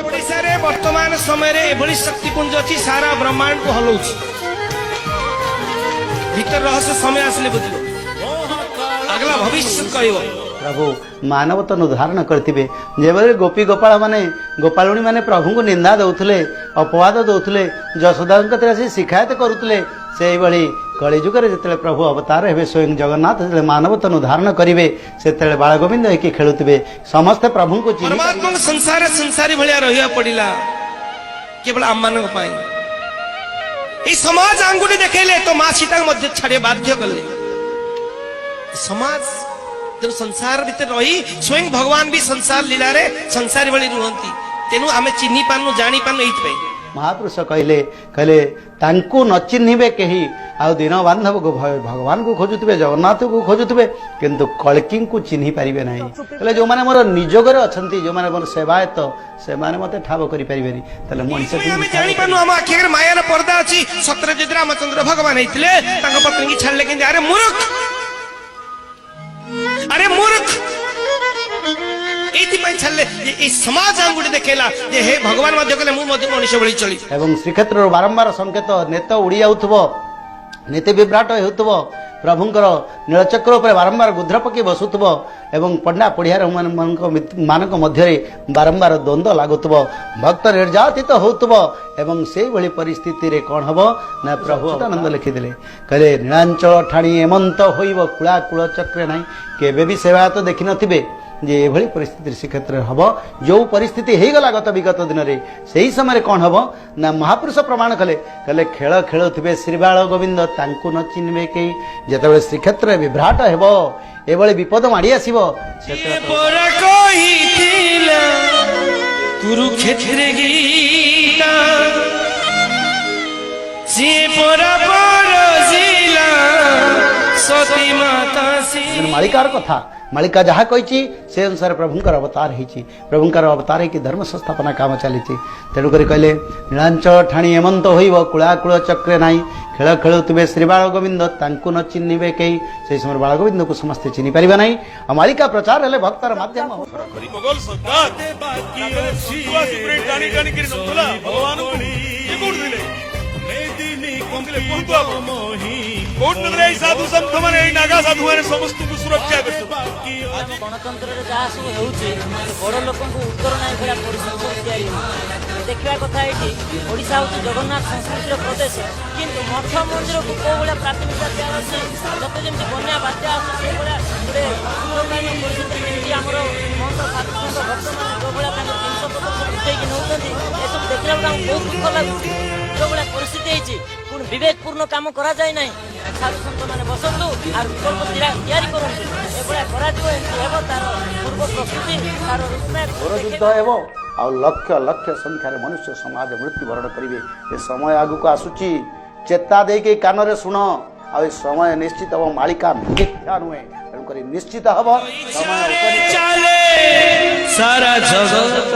ओडिशा रे वर्तमान समय रे एभली शक्तिपुंज अछि सारा ब्रह्मांड को हलौछि भीतर रहस्य समय आसले बुझिबो अगला भविष्य कहबो प्रभु मानव तन धारण करथिबे जेबले गोपी गोपाल माने गोपालुणी माने प्रभु को निंदा दउथले अपवाद दउथले यशोदा कतरे से शिकायत करूथले सेही बळी कली जुग रे जतले प्रभु अवतार हेबे स्वयं जगन्नाथ जतले मानव तन धारण करिवे सेतले बाळ गोविंद एकी खेलुतबे समस्त प्रभु को चिन्ह परमात्मा संसार संसारी भलिया रहिया पडिला केवल आमान पाई ए समाज आंगुठी देखेले तो मां सीता मध्य छाड़े बाध्य कले समाज जब संसार भीतर रही स्वयं भगवान भी संसार लीला रे संसारी भली रुहंती तेनु आमे चिन्हि पानु जानि पानु एत पे महापुरुष कहले कहले तांकु न चिन्हिबे केही आ दिन बांधव को भगवान को खोजुतबे जगन्नाथ को खोजुतबे किंतु कलकी को चिन्हि पारिबे नाही कहले जो माने मोर निजोगरे अछंती जो माने मोर सेवायत से माने मते ठाव करि पारिबेनी तले मनुष्य को आमे जानि पानु हम आखि रे माया रे पर्दा अछि सत्यजित रामचंद्र भगवान हेतिले तांको पत्नी की छाड़ले कि अरे मूर्ख समाज आंगुठी देखेला जे हे भगवान मध्य कले मु मध्य मनुष्य भली चली एवं श्रीक्षेत्र बारंबार संकेत नेत उड़ी आउथबो नीति विभ्राट हेउथबो प्रभुंकर नीलचक्र उपर बारंबार गुद्र पकी बसुथबो एवं पंडा पढ़ियार मानक मध्य बारंबार द्वंद्व लागुथबो भक्त निर्यातित होउथबो एवं से भली परिस्थिति रे कोन हबो ना प्रभु आनंद लिखिदिले कहले नीलांचल ठाणी एमंत होइबो कुळा कुळ चक्र नाही केबे भी सेवा तो देखि नथिबे जे एभली परिस्थिति श्रीक्षेत्र हम जो परिस्थिति हो गला गत विगत दिन में से ही समय कौन हम ना महापुरुष प्रमाण कले कहले खेल खेलुवे श्रीबाल गोविंद तांकु न चिन्हबे कई जिते श्रीक्षेत्र विभ्राट हेब एभली विपद माड़ी आसब मालिकार कथा मालिका जहाँ कही से अनुसार प्रभुंकर अवतार होती प्रभुंकर अवतार है कि धर्म संस्थापना काम चली तेणुक कहले नीलांचल ठाणी एमंत हो कुळाकुळ चक्रे नाई खेल खेलुवे श्री बाल गोविंद तांकु न चिन्हिबे कई से समय बाल गोविंद को समस्ते चिन्हि पारिबे नाही आ मालिका प्रचार हेले भक्तर माध्यम साधु संत माने नागा साधु माने समस्त को सुरक्षा आज गणतंत्र रे जहा सब हेउची बड़ लोक को उत्तर नाही भला परिस्थिति तयारी देखिबा कथा एठी ओडिसा होची जगन्नाथ संस्कृतिर प्रदेश किंतु मठ मंदिर को को बड़ा प्राथमिकता दिया अछि जते जेमति बन्या बात्या आसी से बड़ा गुडे सुरक्षायन परिस्थिति जेमति हमरो मंत्र साधु संत भक्त माने जो बड़ा तांकर 300% उठै कि नउतंती ए सब देखला बड़ा बहुत दुख लागुची जो बड़ा परिस्थिति हेची कोन विवेकपूर्ण काम करा जाय नाही साधु संत माने बसंतु आर विकल्प तैयारी करंतु ए बड़ा करा जो हेबो तार पूर्व प्रस्तुति तार रूपमे युद्ध हेबो आ लक्ष लक्ष संख्यार मनुष्य समाज मृत्युवरण करेंगे ये समय आगु को आसुची चेता दे के कान रे सुन आ समय निश्चित हम मालिका मिथ्या नुहे तेणुक निश्चित हम समय सारा जगत